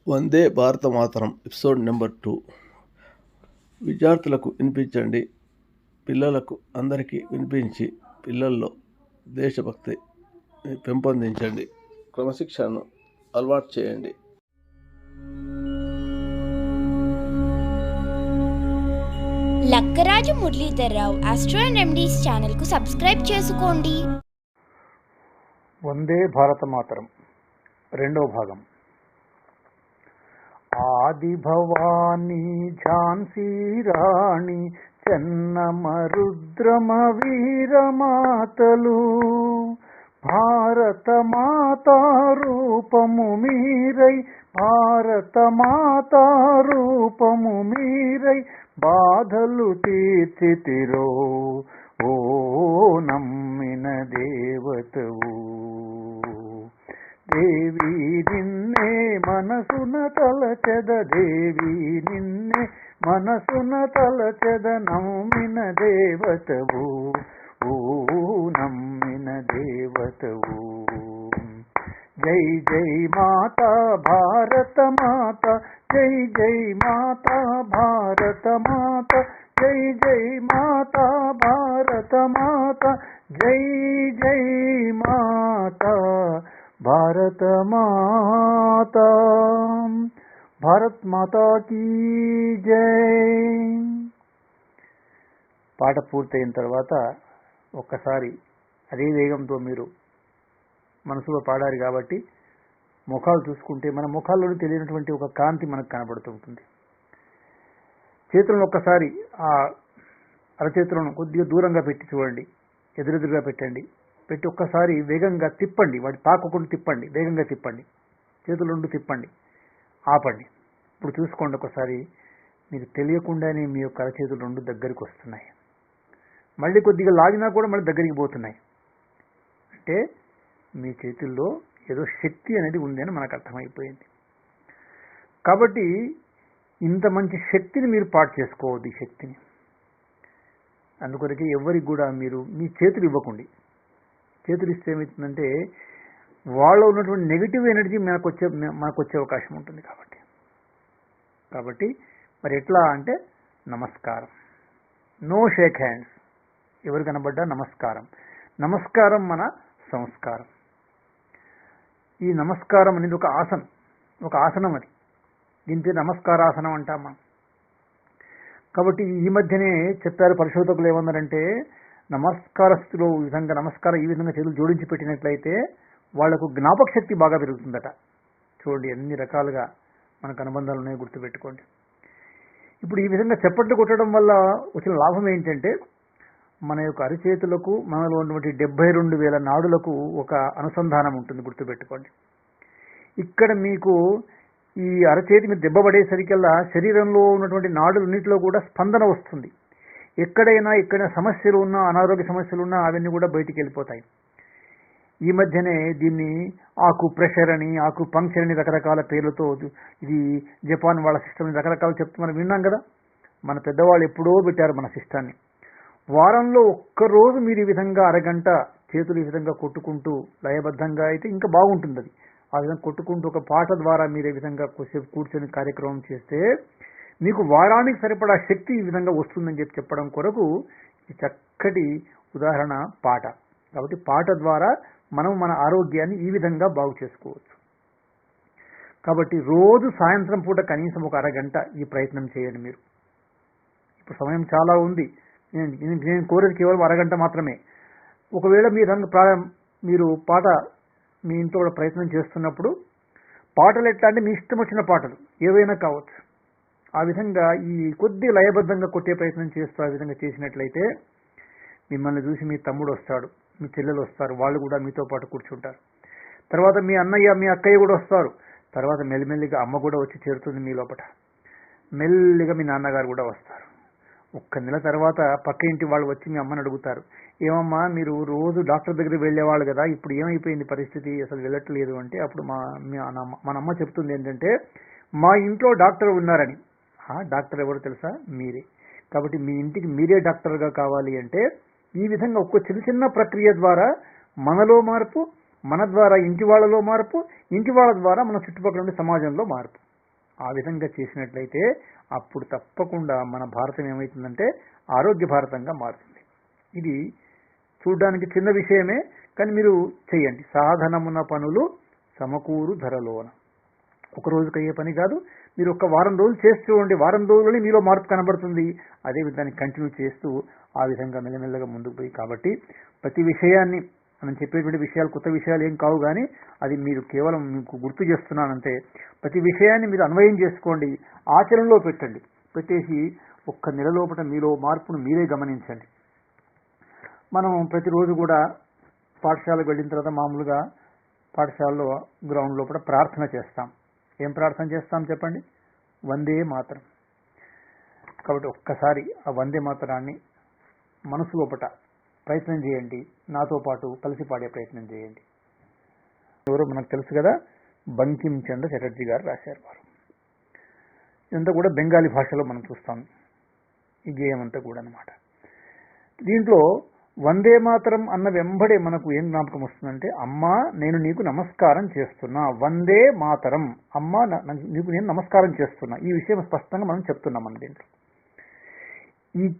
వందే భారత మాతరం episode number 2. విద్యార్థులకు వినిపించండి, పిల్లలకు అందరికీ వినిపించి పిల్లల్లో దేశభక్తి పెంపొందించండి, క్రమశిక్షణను అలవాటు చేయండి. Lakkaraju Muralidhar Rao astro and remedies ఛానల్కు సబ్స్క్రైబ్ చేసుకోండి. వందే భారత మాతరం రెండవ భాగం. ఆది భవానీ ఝాన్సీ రాణి చెన్నమ రుద్రమ వీరమాతలు భారత మాతా రూపము మీరై భారత మాతా రూపము మీరై బాధలు తీర్చితిరో ఓ నమ్మిన దేవతవు. దేవి నిన్నే మనసున తలచెద, దేవి నిన్నే మనసున తలచెద, నమ్మిన దేవతవు ఓ నమ్మిన దేవతవు. జై జై మాతా భారత మాత, జై జై మాతా భారత మాత, జై జై మాతా భారత మాత, జై జై మాతా భారత మాత. భారత్ మాతా కీ జై. పాట పూర్తయిన తర్వాత ఒక్కసారి అదే వేగంతో మీరు మనసులో పాడారు కాబట్టి ముఖాలు చూసుకుంటే మన ముఖాల్లోనే తెలియనటువంటి ఒక కాంతి మనకు కనబడుతుంటుంది. చేతులను ఒక్కసారి ఆ అరచేతులను కొద్దిగా దూరంగా పెట్టి చూడండి, ఎదురెదురుగా పెట్టండి. పెట్టి ఒక్కసారి వేగంగా తిప్పండి, వాటి తాకకుండా తిప్పండి, వేగంగా తిప్పండి, చేతులు రెండు తిప్పండి, ఆపండి. ఇప్పుడు చూసుకోండి ఒకసారి, మీకు తెలియకుండానే మీ యొక్క అరచేతులు రెండు దగ్గరికి వస్తున్నాయి. మళ్ళీ కొద్దిగా లాగినా కూడా మళ్ళీ దగ్గరికి పోతున్నాయి. అంటే మీ చేతుల్లో ఏదో శక్తి అనేది ఉంది అని మనకు అర్థమైపోయింది. కాబట్టి ఇంత మంచి శక్తిని మీరు పాటు చేసుకోవద్దు. ఈ శక్తిని అందుకొరకే ఎవరికి కూడా మీరు మీ చేతులు ఇవ్వకండి. చేతులు ఇస్తే ఏమవుతుందంటే వాళ్ళలో ఉన్నటువంటి నెగిటివ్ ఎనర్జీ మనకు వచ్చే అవకాశం ఉంటుంది. కాబట్టి మరి ఎట్లా అంటే నమస్కారం, నో షేక్ హ్యాండ్స్. ఎవరు కనబడ్డా నమస్కారం. నమస్కారం మన సంస్కారం. ఈ నమస్కారం అనేది ఒక ఆసనం అది. దీంతో నమస్కారాసనం అంటాం మనం. కాబట్టి ఈ మధ్యనే చెప్పారు పరిశోధకులు ఏమన్నారంటే, నమస్కార స్థితిలో ఈ విధంగా చేతులు జోడించి పెట్టినట్లయితే వాళ్లకు జ్ఞాపక శక్తి బాగా పెరుగుతుందట. చూడండి ఎన్ని రకాలుగా మనకు అనుబంధాలు ఉన్నాయో గుర్తుపెట్టుకోండి. ఇప్పుడు ఈ విధంగా చప్పట్లు కొట్టడం వల్ల వచ్చిన లాభం ఏంటంటే, మన యొక్క అరిచేతులకు మనలో ఉన్నటువంటి 72,000 నాడులకు ఒక అనుసంధానం ఉంటుంది. గుర్తుపెట్టుకోండి. ఇక్కడ మీకు ఈ అరచేతి మీద దెబ్బ పడేసరికల్లా శరీరంలో ఉన్నటువంటి నాడులన్నింటిలో కూడా స్పందన వస్తుంది. ఎక్కడైనా సమస్యలు ఉన్నా, అనారోగ్య సమస్యలు ఉన్నా అవన్నీ కూడా బయటికి వెళ్ళిపోతాయి. ఈ మధ్యనే దీన్ని ఆకు ప్రెషర్ అని, ఆకు పంక్చర్ అని రకరకాల పేర్లతో, ఇది జపాన్ వాళ్ళ సిస్టమ్ రకరకాలు చెప్తూ మనం విన్నాం కదా. మన పెద్దవాళ్ళు ఎప్పుడో పెట్టారు మన సిస్టాన్ని. వారంలో ఒక్కరోజు మీరు ఈ విధంగా అరగంట చేతులు ఈ విధంగా కొట్టుకుంటూ లయబద్ధంగా అయితే ఇంకా బాగుంటుంది. అది ఆ విధంగా కొట్టుకుంటూ ఒక పాట ద్వారా మీరు ఈ విధంగా కొద్దిసేపు కూర్చొని కార్యక్రమం చేస్తే మీకు వారానికి సరిపడా శక్తి ఈ విధంగా వస్తుందని చెప్పడం కొరకు ఈ చక్కటి ఉదాహరణ పాట. కాబట్టి పాట ద్వారా మనం మన ఆరోగ్యాన్ని ఈ విధంగా బాగు చేసుకోవచ్చు. కాబట్టి రోజు సాయంత్రం పూట కనీసం ఒక అరగంట ఈ ప్రయత్నం చేయండి. మీరు ఇప్పుడు సమయం చాలా ఉంది. నేను కోరేది కేవలం అరగంట మాత్రమే. ఒకవేళ మీరు పాట మీ ఇంట్లో కూడా ప్రయత్నం చేస్తున్నప్పుడు, పాటలు ఎట్లా అంటే మీ ఇష్టం వచ్చిన పాటలు ఏవైనా కావచ్చు, ఆ విధంగా ఈ కొద్ది లయబద్ధంగా కొట్టే ప్రయత్నం చేస్తూ ఆ విధంగా చేసినట్లయితే మిమ్మల్ని చూసి మీ తమ్ముడు వస్తాడు, మీ చెల్లెలు వస్తారు, వాళ్ళు కూడా మీతో పాటు కూర్చుంటారు. తర్వాత మీ అన్నయ్య మీ అక్కయ్య కూడా వస్తారు. తర్వాత మెల్లిమెల్లిగా అమ్మ కూడా వచ్చి చేరుతుంది మీ లోపల. మెల్లిగా మీ నాన్నగారు కూడా వస్తారు. ఒక్క నెల తర్వాత పక్క ఇంటి వాళ్ళు వచ్చి మీ అమ్మని అడుగుతారు, ఏమమ్మా మీరు రోజు డాక్టర్ దగ్గరికి వెళ్ళేవాళ్ళు కదా, ఇప్పుడు ఏమైపోయింది పరిస్థితి, అసలు వెళ్ళట్లేదు అంటే అప్పుడు మన అమ్మ చెప్తుంది ఏంటంటే, మా ఇంట్లో డాక్టర్ ఉన్నారని. డాక్టర్ ఎవరు తెలుసా? మీరే. కాబట్టి మీ ఇంటికి మీరే డాక్టర్గా కావాలి అంటే ఈ విధంగా ఒక్క చిన్న ప్రక్రియ ద్వారా మనలో మార్పు, మన ద్వారా ఇంటి వాళ్ళలో మార్పు, ఇంటి వాళ్ళ ద్వారా మన చుట్టుపక్కల ఉండే సమాజంలో మార్పు. ఆ విధంగా చేసినట్లయితే అప్పుడు తప్పకుండా మన భారతం ఏమవుతుందంటే ఆరోగ్య భారతంగా మారుతుంది. ఇది చూడడానికి చిన్న విషయమే, కానీ మీరు చెయ్యండి. సాధనమున పనులు సమకూరు ధరలోన. ఒక రోజుకి అయ్యే పని కాదు. మీరు ఒక వారం రోజులు చేసి చూడండి, వారం రోజుల్లోనే మీలో మార్పు కనబడుతుంది. అదే విధాన్ని కంటిన్యూ చేస్తూ ఆ విధంగా మెల్లమెల్లగా ముందుకు పోయి, కాబట్టి ప్రతి విషయాన్ని మనం చెప్పేటువంటి విషయాలు కొత్త విషయాలు ఏం కావు, కానీ అది మీరు కేవలం మీకు గుర్తు చేస్తున్నానంటే ప్రతి విషయాన్ని మీరు అన్వయం చేసుకోండి, ఆచరణలో పెట్టండి. పెట్టేసి ఒక్క నెల లోపల మీలో మార్పును మీరే గమనించండి. మనం ప్రతిరోజు కూడా పాఠశాలకు వెళ్ళిన తర్వాత మామూలుగా పాఠశాలలో గ్రౌండ్ లోపల ప్రార్థన చేస్తాం. ఏం ప్రార్థన చేస్తాం చెప్పండి? వందే మాతరం. కాబట్టి ఒక్కసారి ఆ వందే మాతరాన్ని మనసు లోపల ప్రయత్నం చేయండి. నాతో పాటు కలిసి పాడే ప్రయత్నం చేయండి. ఎవరో మనకు తెలుసు కదా, బంకిం చంద్ర చటర్జీ గారు రాశారు. వారు ఇదంతా కూడా బెంగాలీ భాషలో మనం చూస్తాం ఈ గేయం అంతా కూడా అన్నమాట. దీంట్లో వందే మాతరం అన్న వెంబడే మనకు ఏం జ్ఞాపకం వస్తుందంటే, అమ్మా నేను నీకు నమస్కారం చేస్తున్నా, వందే మాతరం, అమ్మా నీకు నేను నమస్కారం చేస్తున్నా. ఈ విషయం స్పష్టంగా మనం చెప్తున్నాం. మన దీంట్లో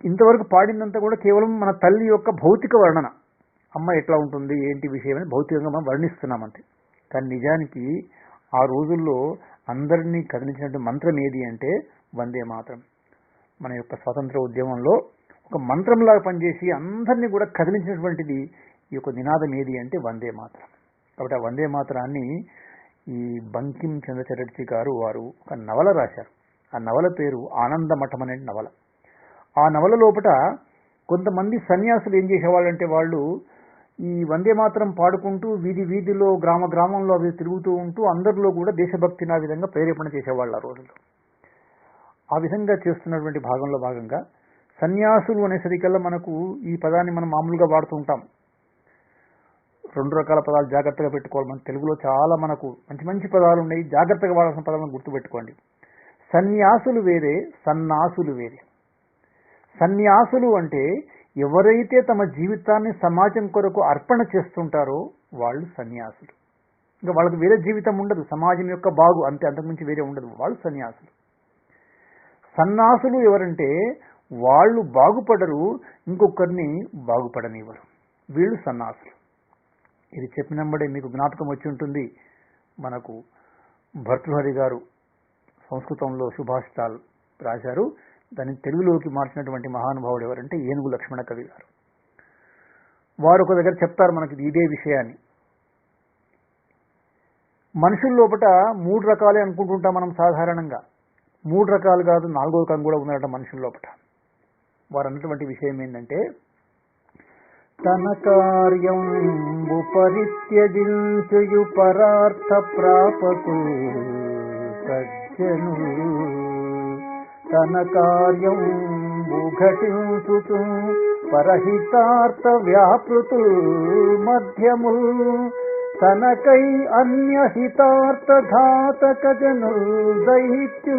ఇంతవరకు పాడిందంతా కూడా కేవలం మన తల్లి యొక్క భౌతిక వర్ణన, అమ్మ ఎట్లా ఉంటుంది ఏంటి విషయం అని భౌతికంగా మనం వర్ణిస్తున్నామంతే. కానీ నిజానికి ఆ రోజుల్లో అందరినీ కదిలించినటువంటి మంత్రం ఏది అంటే వందే మాతరం. మన యొక్క స్వాతంత్ర ఉద్యమంలో ఒక మంత్రంలాగా పనిచేసి అందరినీ కూడా కదిలించినటువంటిది ఈ యొక్క నినాదం ఏది అంటే వందే మాతరం. కాబట్టి ఆ వందే మాతరాన్ని ఈ బంకిం చంద్ర చటర్జీ గారు వారు ఒక నవల రాశారు. ఆ నవల పేరు ఆనందమఠం అనే నవల. ఆ నవల లోపల కొంతమంది సన్యాసులు ఏం చేసేవాళ్ళంటే, వాళ్ళు ఈ వందే మాతరం పాడుకుంటూ వీధి వీధిలో గ్రామ గ్రామంలో అవి తిరుగుతూ ఉంటూ అందరిలో కూడా దేశభక్తిని ఆ విధంగా ప్రేరేపణ చేసేవాళ్ళు ఆ రోజుల్లో. ఆ విధంగా చేస్తున్నటువంటి భాగంగా సన్యాసులు అనేసరికల్లా మనకు ఈ పదాన్ని మనం మామూలుగా వాడుతూ ఉంటాం. 2 రకాల పదాలు జాగ్రత్తగా పెట్టుకోవాలి. మన తెలుగులో చాలా మనకు మంచి మంచి పదాలు ఉన్నాయి. జాగ్రత్తగా వాడాల్సిన పదాలను గుర్తుపెట్టుకోండి. సన్యాసులు వేరే, సన్నాసులు వేరే. సన్యాసులు అంటే ఎవరైతే తమ జీవితాన్ని సమాజం కొరకు అర్పణ చేస్తుంటారో వాళ్ళు సన్యాసులు. ఇంకా వాళ్ళకి వేరే జీవితం ఉండదు, సమాజం యొక్క బాగు అంతే, అంతకుమించి వేరే ఉండదు. వాళ్ళు సన్యాసులు. సన్నాసులు ఎవరంటే వాళ్ళు బాగుపడరు, ఇంకొకరిని బాగుపడనివ్వరు. వీళ్ళు సన్నాసులు. ఇది చెప్పినప్పుడే మీకు జ్ఞాపకం వచ్చి ఉంటుంది, మనకు భర్తృహరి గారు సంస్కృతంలో సుభాషితాలు రాశారు. దాన్ని తెలుగులోకి మార్చినటువంటి మహానుభావుడు ఎవరంటే ఏనుగు లక్ష్మణ కవి గారు. వారు ఒక దగ్గర చెప్తారు మనకి ఇదే విషయాన్ని. మనుషుల లోపల 3 రకాలే అనుకుంటుంటాం మనం సాధారణంగా. 3 రకాలు కాదు, 4వ రకం కూడా ఉన్నారట మనుషుల లోపల. వారు అన్నటువంటి విషయం ఏంటంటే, తన కార్యం పరిత్యజించు పరార్థ ప్రాపకు సజ్జను, తన కార్యం ఘటించుతూ పరహితార్థ వ్యాపృతు మధ్యము, తనకై అన్యహితార్థ ఘాతక జను దైత్యు,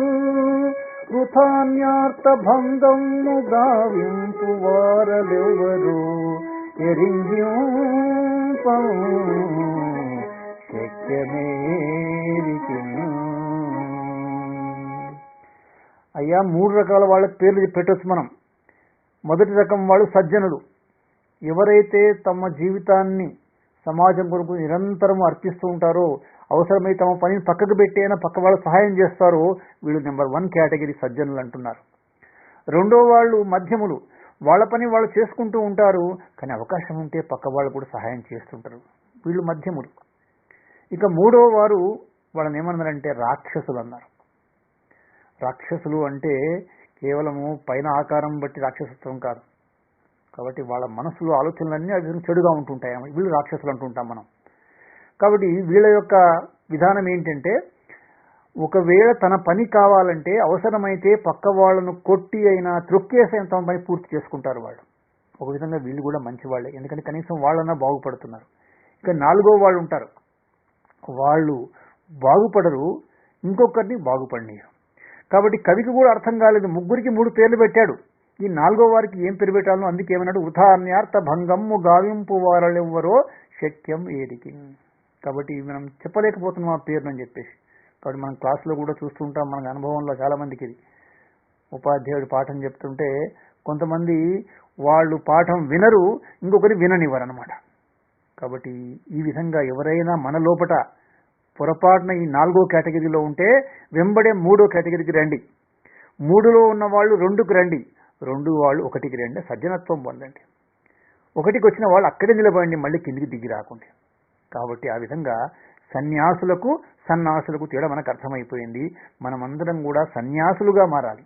వృథాన్యార్థ భంగము గావింపు వారలెవరు ఎరింగింప శక్యమేరికి. అయ్యా 3 రకాల వాళ్ళకి పేర్లు పెట్టొచ్చు మనం. మొదటి రకం వాళ్ళు సజ్జనులు. ఎవరైతే తమ జీవితాన్ని సమాజం కొరకు నిరంతరం అర్పిస్తూ ఉంటారో, అవసరమై తమ పనిని పక్కకు పెట్టైనా పక్క వాళ్ళు సహాయం చేస్తారో, వీళ్ళు నెంబర్ 1 కేటగిరీ సజ్జనులు అంటున్నారు. రెండో వాళ్ళు మధ్యములు. వాళ్ళ పని వాళ్ళు చేసుకుంటూ ఉంటారు, కానీ అవకాశం ఉంటే పక్క వాళ్ళు కూడా సహాయం చేస్తుంటారు. వీళ్ళు మధ్యములు. ఇక 3వ వారు వాళ్ళని ఏమన్నారంటే రాక్షసులు అన్నారు. రాక్షసులు అంటే కేవలము పైన ఆకారం బట్టి రాక్షసత్వం కాదు. కాబట్టి వాళ్ళ మనసులో ఆలోచనలన్నీ అవి చెడుగా ఉంటుంటాయి. వీళ్ళు రాక్షసులు అంటుంటాం మనం. కాబట్టి వీళ్ళ యొక్క విధానం ఏంటంటే, ఒకవేళ తన పని కావాలంటే అవసరమైతే పక్క వాళ్ళను కొట్టి అయినా త్రొక్కేసి తమ పని పూర్తి చేసుకుంటారు వాళ్ళు. ఒక విధంగా వీళ్ళు కూడా మంచి వాళ్ళే, ఎందుకంటే కనీసం వాళ్ళన్నా బాగుపడుతున్నారు. ఇక 4వ వాళ్ళు ఉంటారు. వాళ్ళు బాగుపడరు, ఇంకొకరిని బాగుపడనీయరు. కాబట్టి కవికి కూడా అర్థం కాలేదు. 3కి 3 పేర్లు పెట్టాడు. ఈ 4వ వారికి ఏం పేరు పెట్టాలో అందుకే ఏమన్నాడు, వృథాన్యార్థ భంగము గావింపు వారలెవ్వరో శక్యం ఏరికి. కాబట్టి మనం చెప్పలేకపోతున్నాం ఆ పేరుని అని చెప్పేసి. కాబట్టి మనం క్లాస్లో కూడా చూస్తుంటాం, మన అనుభవంలో చాలామందికి ఇది. ఉపాధ్యాయుడు పాఠం చెప్తుంటే కొంతమంది వాళ్ళు పాఠం వినరు, ఇంకొకరి విననివ్వరు అనమాట. కాబట్టి ఈ విధంగా ఎవరైనా మన లోపట పొరపాటున ఈ 4వ కేటగిరీలో ఉంటే వెంబడే 3వ కేటగిరీకి రండి. 3లో ఉన్న వాళ్ళు 2కి రండి, 2 వాళ్ళు 1కి రండి. సజ్జనత్వం పొందండి. 1కి వచ్చిన వాళ్ళు అక్కడే నిలబడండి, మళ్ళీ కిందికి దిగి రాకండి. కాబట్టి ఆ విధంగా సన్యాసులకు సన్నాసులకు తేడా మనకు అర్థమైపోయింది. మనమందరం కూడా సన్యాసులుగా మారాలి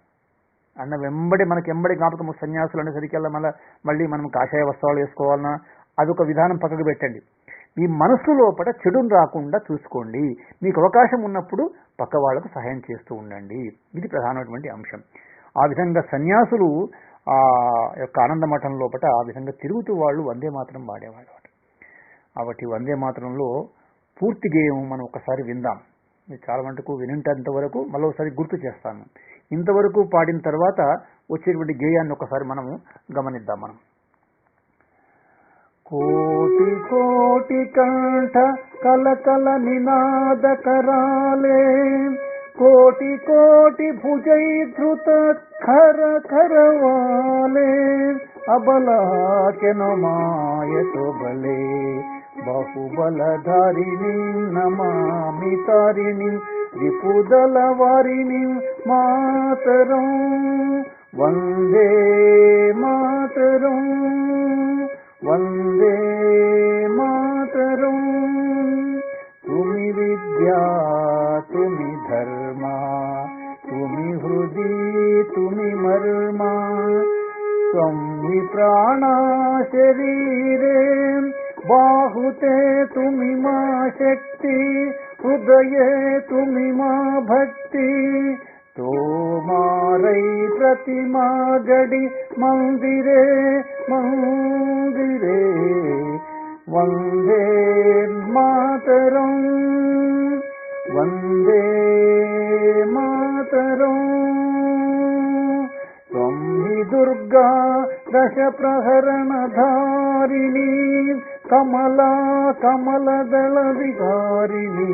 అన్న వెంబడి మనకి జ్ఞాపకం సన్యాసులు అనేసరికి మళ్ళీ మనం కాషాయ వస్త్రాలు వేసుకోవాలన్నా అదొక విధానం పక్కకు పెట్టండి. మీ మనసు లోపల చెడును రాకుండా చూసుకోండి. మీకు అవకాశం ఉన్నప్పుడు పక్క వాళ్లకు సహాయం చేస్తూ ఉండండి. ఇది ప్రధానమైనటువంటి అంశం. ఆ విధంగా సన్యాసులు ఆ యొక్క ఆనంద మఠం లోపల ఆ విధంగా తిరుగుతూ వాళ్ళు వందే మాతరం పాడేవాళ్ళు. కాబట్టి వందే మాతరంలో పూర్తి గేయం మనం ఒకసారి విందాం. మీరు చాలా మటుకు వినింటంత వరకు మళ్ళీ ఒకసారి గుర్తు చేస్తాను. ఇంతవరకు పాడిన తర్వాత వచ్చేటువంటి గేయాన్ని ఒకసారి మనము గమనిద్దాం. మనం కోటి కోటి కంఠ కలకల నినాద కరాలే, కోటి కోటి భుజై ధృత ఖర ఖరవాలే, అబలాకెను మాయతో బలే, బాహుబలధారిణి నమామి తారిణి, రిపుదల వారిని మాతరం వందే మాతరం వందే మాతరం. తుమి విద్యా తుమి ధర్మ తుమి హృది తుమి మర్మ, త్వం हि ప్రాణా శరీరే బాహుతే తుమి మా శక్తి, హృదయే తుమి మా భక్తి, తోమారై ప్రతిమా గడి మందిరే మందిరే, వందే మాతరం వందే మాతరం. త్వం హి దుర్గా దశ ప్రహరణ ధారిణి, కమలా కమలదళ విహారిణి,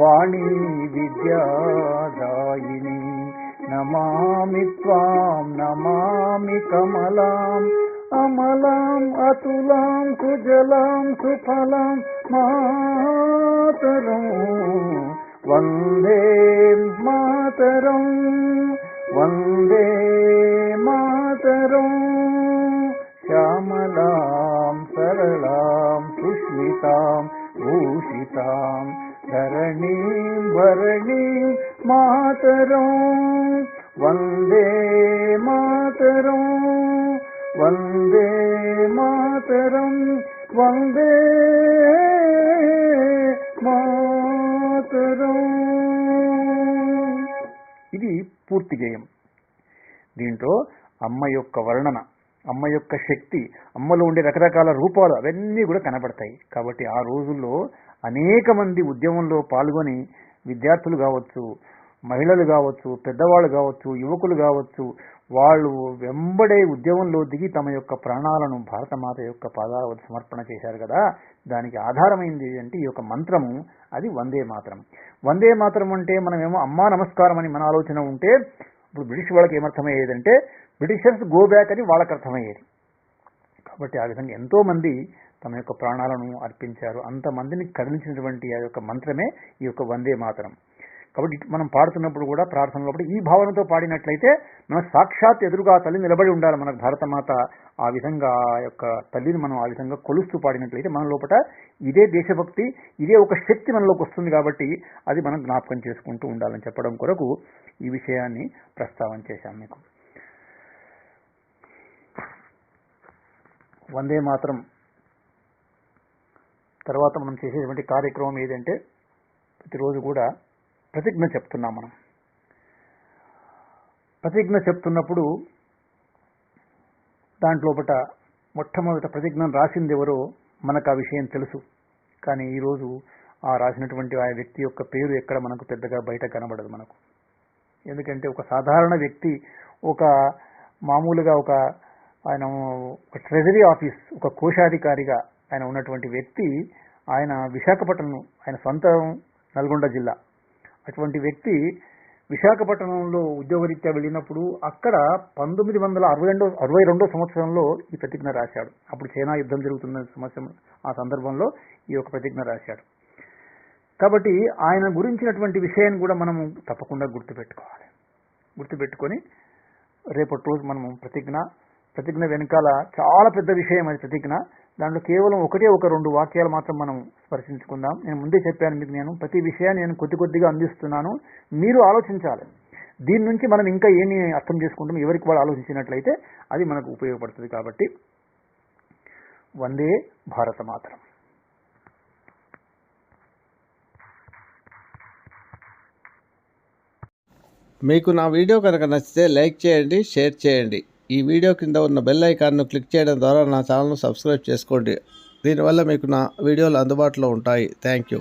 వాణీ విద్యాదాయిని, నమామి త్వాం నమామి కమలాం, అమలాం అతులాం సుజలాం సుఫలాం మాతరం వందే మాతరం వందే మాతరం. శ్యామలాం సరళాం సుష్మితాం భూషితాం ధరణీం భరణీం మాతరం వందే మాతరం వందే మాతరం వందే మాతరం. ఇది పూర్తి గేయం. దీంట్లో అమ్మ యొక్క వర్ణన, అమ్మ యొక్క శక్తి, అమ్మలో ఉండే రకరకాల రూపాలు అవన్నీ కూడా కనబడతాయి. కాబట్టి ఆ రోజుల్లో అనేక మంది ఉద్యమంలో పాల్గొని విద్యార్థులు కావచ్చు, మహిళలు కావచ్చు, పెద్దవాళ్ళు కావచ్చు, యువకులు కావచ్చు, వాళ్ళు వెంబడే ఉద్యమంలో దిగి తమ యొక్క ప్రాణాలను భారతమాత యొక్క పాదాల వద్ద సమర్పణ చేశారు కదా. దానికి ఆధారమైంది అంటే ఈ యొక్క మంత్రము, అది వందే మాతరం. వందే మాతరం అంటే మనమేమో అమ్మా నమస్కారం అని మన ఆలోచన ఉంటే, ఇప్పుడు బ్రిటిష్ వాళ్ళకి ఏమర్థమయ్యేదంటే బ్రిటిషర్స్ గో బ్యాక్ అని వాళ్ళకి అర్థమయ్యేది. కాబట్టి ఆ విధంగా ఎంతో మంది తమ యొక్క ప్రాణాలను అర్పించారు. అంతమందిని కదిలించినటువంటి ఆ యొక్క మంత్రమే ఈ యొక్క వందే మాతరం. కాబట్టి మనం పాడుతున్నప్పుడు కూడా ప్రార్థన లోపల ఈ భావనతో పాడినట్లయితే మనకు సాక్షాత్ ఎదురుగా తల్లి నిలబడి ఉండాలి. మనకు భారతమాత ఆ విధంగా ఆ యొక్క తల్లిని మనం ఆ విధంగా కొలుస్తూ పాడినట్లయితే మన లోపల ఇదే దేశభక్తి, ఇదే ఒక శక్తి మనలోకి వస్తుంది. కాబట్టి అది మనం జ్ఞాపకం చేసుకుంటూ ఉండాలని చెప్పడం కొరకు ఈ విషయాన్ని ప్రస్తావన చేశాం మీకు. వందే మాతరం తర్వాత మనం చేసేటువంటి కార్యక్రమం ఏదంటే ప్రతిరోజు కూడా ప్రతిజ్ఞ చెప్తున్నాం. మనం ప్రతిజ్ఞ చెప్తున్నప్పుడు దాంట్లోపట మొట్టమొదట ప్రతిజ్ఞను రాసింది ఎవరో మనకు ఆ విషయం తెలుసు. కానీ ఈరోజు ఆ రాసినటువంటి ఆ వ్యక్తి యొక్క పేరు ఎక్కడ మనకు పెద్దగా బయట కనబడదు మనకు. ఎందుకంటే ఒక సాధారణ వ్యక్తి, ఒక మామూలుగా ఆయన ఒక ట్రెజరీ ఆఫీస్, ఒక కోశాధికారిగా ఆయన ఉన్నటువంటి వ్యక్తి, ఆయన విశాఖపట్నం, ఆయన సొంత నల్గొండ జిల్లా, అటువంటి వ్యక్తి విశాఖపట్నంలో ఉద్యోగరీత్యా వెళ్ళినప్పుడు అక్కడ 1962 సంవత్సరంలో ఈ ప్రతిజ్ఞ రాశాడు. అప్పుడు చైనా యుద్ధం జరుగుతున్న ఆ సందర్భంలో ఈ యొక్క ప్రతిజ్ఞ రాశాడు. కాబట్టి ఆయన గురించినటువంటి విషయాన్ని కూడా మనము తప్పకుండా గుర్తుపెట్టుకోవాలి. గుర్తుపెట్టుకొని రేపటి రోజు మనము ప్రతిజ్ఞ వెనకాల చాలా పెద్ద విషయం అది ప్రతిజ్ఞ. దాంట్లో కేవలం ఒక రెండు వాక్యాలు మాత్రం మనం స్పర్శించుకుందాం. నేను ముందే చెప్పాను మీకు, నేను ప్రతి విషయాన్ని నేను కొద్దిగా అందిస్తున్నాను, మీరు ఆలోచించాలి. దీని నుంచి మనం ఇంకా ఏమి అర్థం చేసుకుంటాం, ఎవరికి వాళ్ళు ఆలోచించినట్లయితే అది మనకు ఉపయోగపడుతుంది. కాబట్టి వందే భారత మాతరం. మీకు నా వీడియో కనుక నచ్చితే లైక్ చేయండి, షేర్ చేయండి. ఈ వీడియో కింద ఉన్న బెల్ ఐకాన్ను క్లిక్ చేయడం ద్వారా నా ఛానల్ను సబ్స్క్రైబ్ చేసుకోండి. దీనివల్ల మీకు నా వీడియోలు అందుబాటులో ఉంటాయి. Thank you.